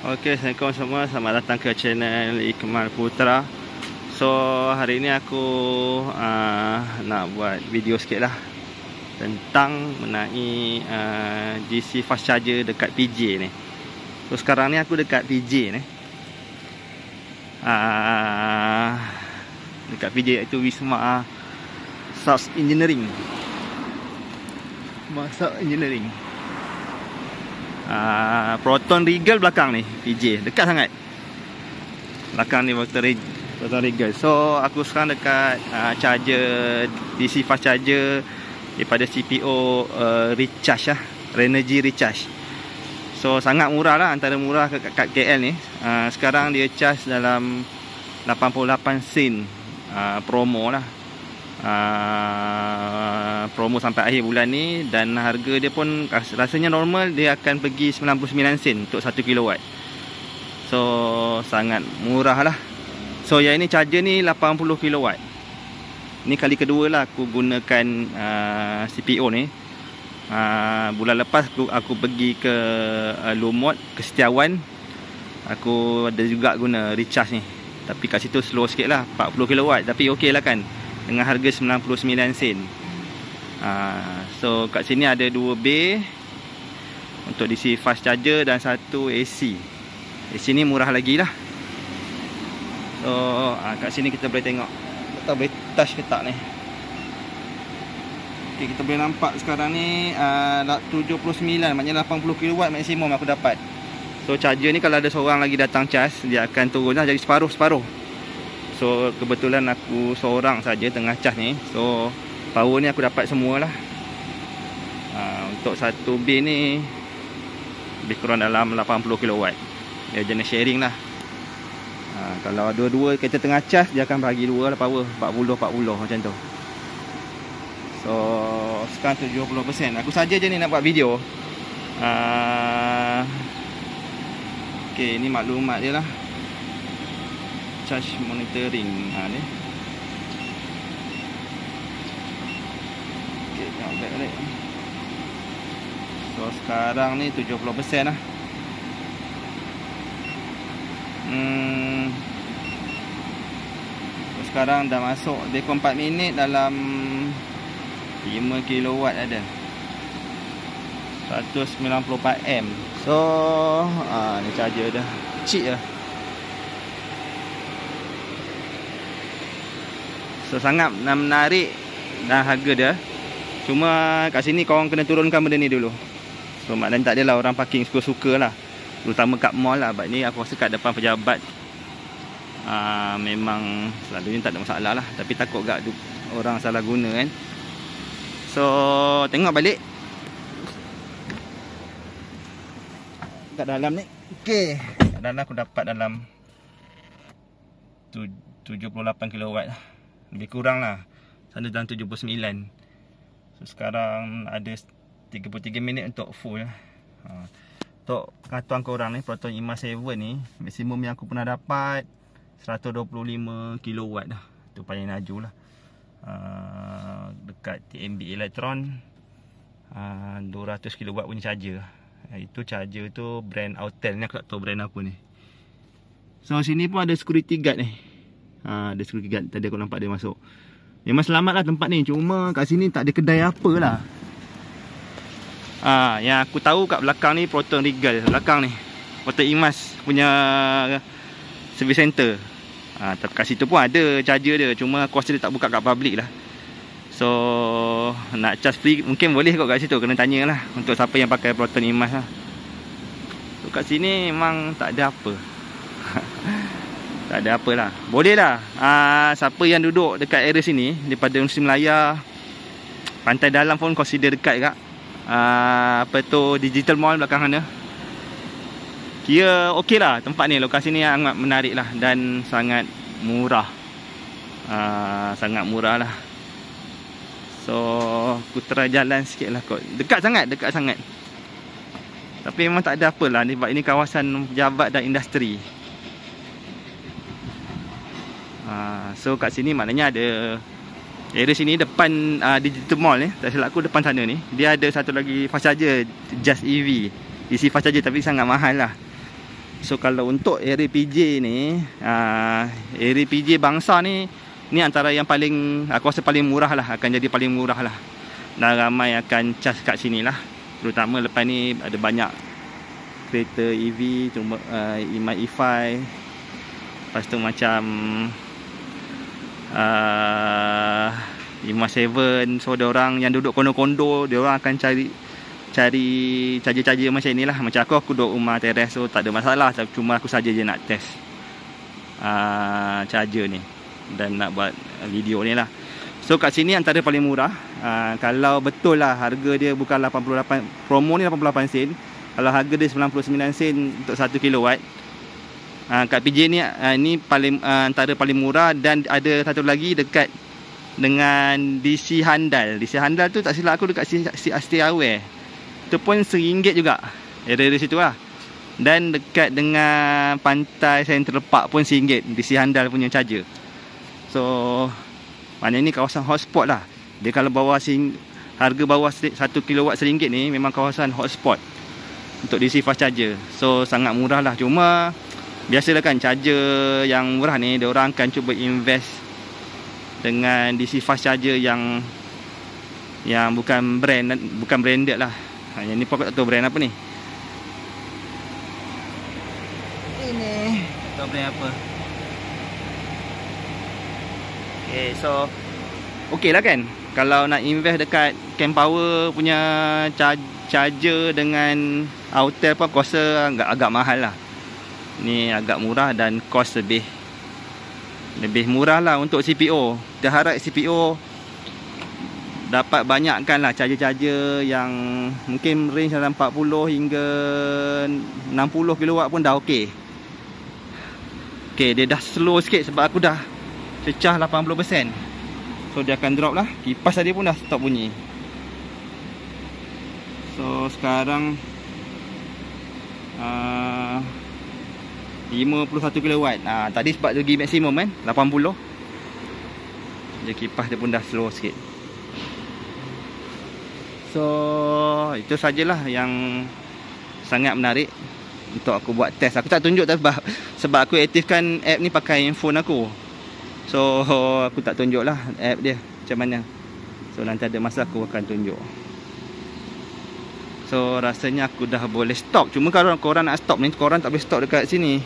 Okey, Assalamualaikum semua. Selamat datang ke channel Ikmal Putra. So, hari ni aku nak buat video sikit lah tentang mengenai DC fast charger dekat PJ ni. So, sekarang ni aku dekat PJ ni. Dekat PJ iaitu Wisma South Engineering. Proton Regal belakang ni PJ, dekat sangat belakang ni Proton Regal. So aku sekarang dekat charger DC fast charger daripada CPO Recharge lah, Renogy Recharge. So sangat murah lah, antara murah kat KL ni. Sekarang dia charge dalam 88 sen promo lah. Promo sampai akhir bulan ni, dan harga dia pun rasanya normal dia akan pergi 99 sen untuk 1 kW. So sangat murah lah. So yang ini charger ni 80 kW. Ni kali kedua lah aku gunakan CPO ni. Bulan lepas aku pergi ke Lumot, ke Setiawan, aku ada juga guna recharge ni. Tapi kat situ slow sikit lah, 40 kW. Tapi okey lah kan, dengan harga 99 sen. So kat sini ada 2 bay untuk DC fast charger dan 1 AC. AC ni murah lagi lah. So kat sini kita boleh tengok, kita boleh touch ke tak ni. Okay, kita boleh nampak sekarang ni 79, maknanya 80 kW maksimum aku dapat. So charger ni kalau ada seorang lagi datang charge, dia akan turun lah jadi separuh-separuh. So kebetulan aku seorang saja tengah charge ni. So power ni aku dapat semualah. Untuk satu bin ni lebih kurang dalam 80 kW. Dia jenis sharing lah. Kalau dua-dua kita tengah charge, dia akan bagi dua lah power, 40-40 macam tu. So sekarang 70%. Aku saja je ni nak buat video. Okay, ni maklumat dia lah. Charge monitoring ni. Okay, tengok balik. So sekarang ni 70% lah. So, sekarang dah masuk dekor 4 minit dalam 5 kW ada. 194 M. So ni charger dah cheap lah. So sangat menarik dan harga dia. Cuma kat sini korang kena turunkan benda ni dulu. So maknanya tak adalah orang parking suka-suka lah, terutama kat mall lah. Sebab ni aku rasa kat depan pejabat memang selalunya tak ada masalah lah. Tapi takut gak orang salah guna kan. So tengok balik kat dalam ni. Okay, kat dalam aku dapat dalam 78 kW lah. Lebih kurang lah, sana dalam 79. So sekarang ada 33 minit untuk full. Untuk pengetahuan korang ni, Proton IMA 7 ni, maksimum yang aku pernah dapat 125 kW dah. Itu paling laju lah. Dekat TMB Electron 200 kW punya charger. Itu charger tu brand Autel ni, aku tak tahu brand apa ni. So sini pun ada security guard ni. Ada security guard, tadi aku nampak dia masuk. Memang selamat lah tempat ni. Cuma kat sini tak ada kedai apa lah. Yang aku tahu kat belakang ni Proton Regal, belakang ni Proton Imas punya service center. Tapi kat situ pun ada charger dia, cuma aku rasa dia tak buka kat public lah. So nak charge free mungkin boleh kot kat situ, kena tanya lah untuk siapa yang pakai Proton Imas lah. So kat sini memang tak ada apa. Tak ada apa lah. Boleh lah, siapa yang duduk dekat area sini, daripada Universiti Melaya, Pantai Dalam pun consider dekat kak. Apa tu, Digital Mall belakang sana. Kira okey lah tempat ni, lokasi ni sangat menarik lah. Dan sangat murah. Sangat murah lah. So aku try jalan sikit lah kot. Dekat sangat, dekat sangat. Tapi memang tak ada apa lah, sebab ini kawasan pejabat dan industri. So kat sini maknanya ada area sini depan Digital Mall ni, tak silap aku depan sana ni, dia ada satu lagi fast charger Just EV DC fast charger, tapi sangat mahal lah. So kalau untuk area PJ ni, area PJ bangsa ni antara yang paling, aku rasa paling murah lah, akan jadi paling murah lah. Dan ramai akan cas kat sini lah. Terutama lepas ni ada banyak kereta EV, cuma E-Mic E5. Lepas tu macam E-Mic 7. So diorang yang duduk kondo-kondo, diorang akan cari charger-charger macam ni lah. Macam aku duduk rumah teres, so tak ada masalah. Cuma aku saja je nak test charger ni dan nak buat video ni lah. So kat sini antara paling murah. Kalau betul lah harga dia bukan 88, promo ni 88 sen. Kalau harga dia 99 sen untuk 1 kilowatt. Kat PJ ni ni paling antara paling murah. Dan ada satu lagi dekat dengan DC Handal. DC Handal tu tak silap aku dekat Astiaware. Itu pun RM1 juga. Area situ lah. Dan dekat dengan Pantai Central Park pun RM1 DC Handal punya charger. So maknanya ni kawasan hotspot lah. Dia kalau harga bawah 1 kilowatt RM1 ni memang kawasan hotspot untuk DC fast charger. So sangat murah lah. Cuma biasalah kan, charger yang murah ni diorang akan cuba invest dengan DC fast charger yang bukan branded lah. Yang ni pun aku tak tahu brand apa ni. Ini tak tahu brand apa. Okay, so okey lah kan. Kalau nak invest dekat Kempower punya charger dengan Autel pun aku rasa agak mahal lah. Ni agak murah dan cost lebih murah lah untuk CPO. Kita harap CPO dapat banyakkan lah charger-charger yang mungkin range dalam 40 hingga 60 kilowatt pun dah okey. Okey, dia dah slow sikit sebab aku dah pecah 80%. So dia akan drop lah. Kipas tadi pun dah stop bunyi. So sekarang 51 kilowatt. Tadi sebab dia pergi maksimum kan 80. Dia kipas dia pun dah slow sikit. So itu sajalah yang sangat menarik untuk aku buat test. Aku tak tunjuk sebab aku aktifkan app ni pakai handphone aku. So aku tak tunjuk lah app dia macam mana. So nanti ada masa aku akan tunjuk. So rasanya aku dah boleh stop. Cuma kalau korang nak stop ni, korang tak boleh stop dekat sini.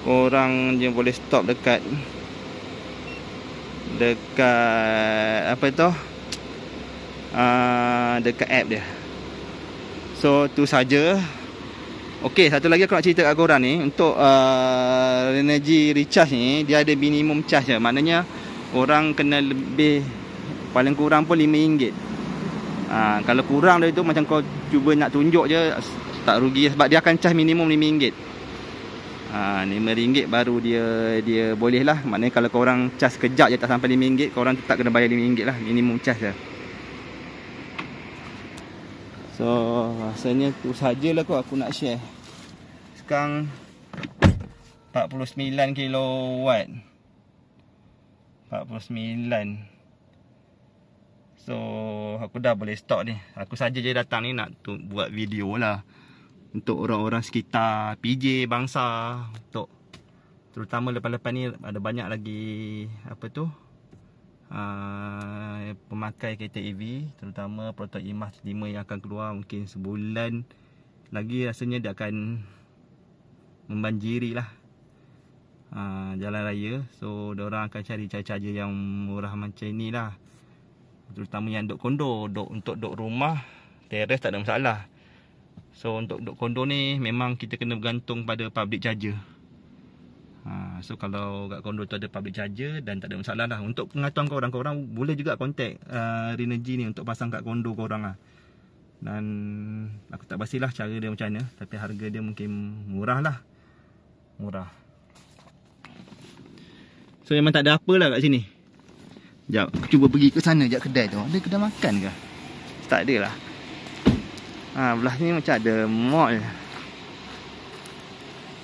Korang je boleh stop dekat apa tu, dekat app dia. So tu saja. Okey, satu lagi aku nak cerita kat korang ni. Untuk energy recharge ni, dia ada minimum charge je. Maknanya orang kena lebih, paling kurang pun RM5. Kalau kurang dari tu macam kau cuba nak tunjuk je, tak rugi. Sebab dia akan charge minimum RM5. RM5 baru dia boleh lah. Maknanya kalau korang charge sekejap je tak sampai RM5, korang tetap kena bayar RM5 lah, minimum charge je. So rasanya tu sajalah aku nak share. Sekarang 49 kilowatt. 49. So aku dah boleh stop ni. Aku saja je datang ni nak buat video lah untuk orang-orang sekitar PJ bangsa. Untuk terutama lepas-lepas ni ada banyak lagi apa tu, pemakai kereta EV, terutama produk E-Mic 5 yang akan keluar mungkin sebulan lagi. Rasanya dia akan membanjiri lah jalan raya. So diorang akan cari charger yang murah macam ni lah. Terutama yang duk kondo, untuk duk rumah teres tak ada masalah. So untuk duk kondo ni memang kita kena bergantung pada public charger. So kalau kat kondo tu ada public charger dan tak ada masalah lah. Untuk pengetahuan korang boleh juga contact Renogy ni untuk pasang kat kondo korang lah. Dan aku tak pastilah cara dia macam mana, tapi harga dia mungkin murah lah. Murah. So memang tak ada apa lah kat sini. Sekejap, aku cuba pergi ke sana sekejap, kedai tu. Ada kedai makan ke? Tak ada lah. Belah ni macam ada mall.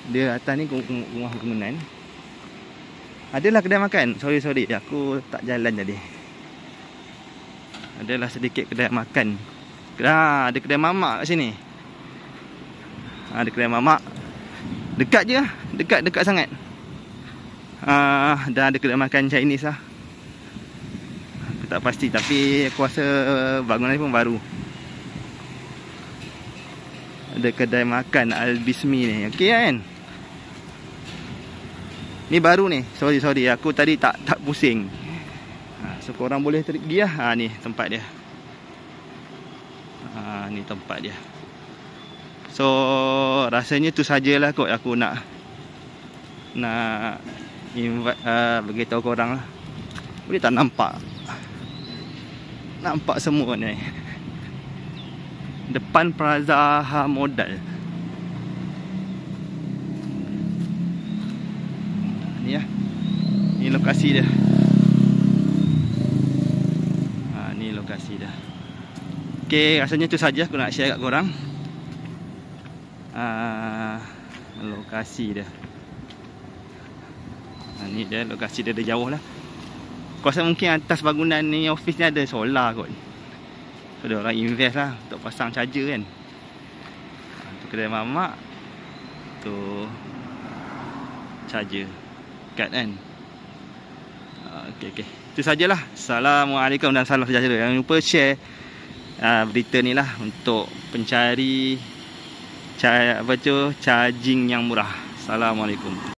Dia atas ni rumah bangunan. Adalah kedai makan. Sorry aku tak jalan tadi. Adalah sedikit kedai makan. Ada kedai mamak kat sini. Ada kedai mamak. Dekat je lah. Dekat sangat. Dan ada kedai makan Chinese lah. Aku tak pasti, tapi aku rasa bangunan ni pun baru. Ada kedai makan Al-Bismi ni. Okey kan? Ni baru ni. Sorry. Aku tadi tak pusing. So korang boleh pergi lah. Ni tempat dia. Ni tempat dia. So rasanya tu sajalah kot aku nak invite, beritahu korang lah. Boleh tak nampak semua ni depan Plaza Modal. Ni lah. Ni lokasi dia. Ni lokasi dia. Okay, rasanya tu saja aku nak share kat korang. Lokasi dia. Ni dia, lokasi dia jauh lah. Aku rasa mungkin atas bangunan ni, office ni ada solar kot. So dia orang invest lah untuk pasang charger kan. Tu kedai mamak. Tu charger kad kan. Okay. Itu sajalah. Assalamualaikum dan salam sejahtera. Jangan lupa share berita ni lah untuk pencari charging yang murah. Assalamualaikum.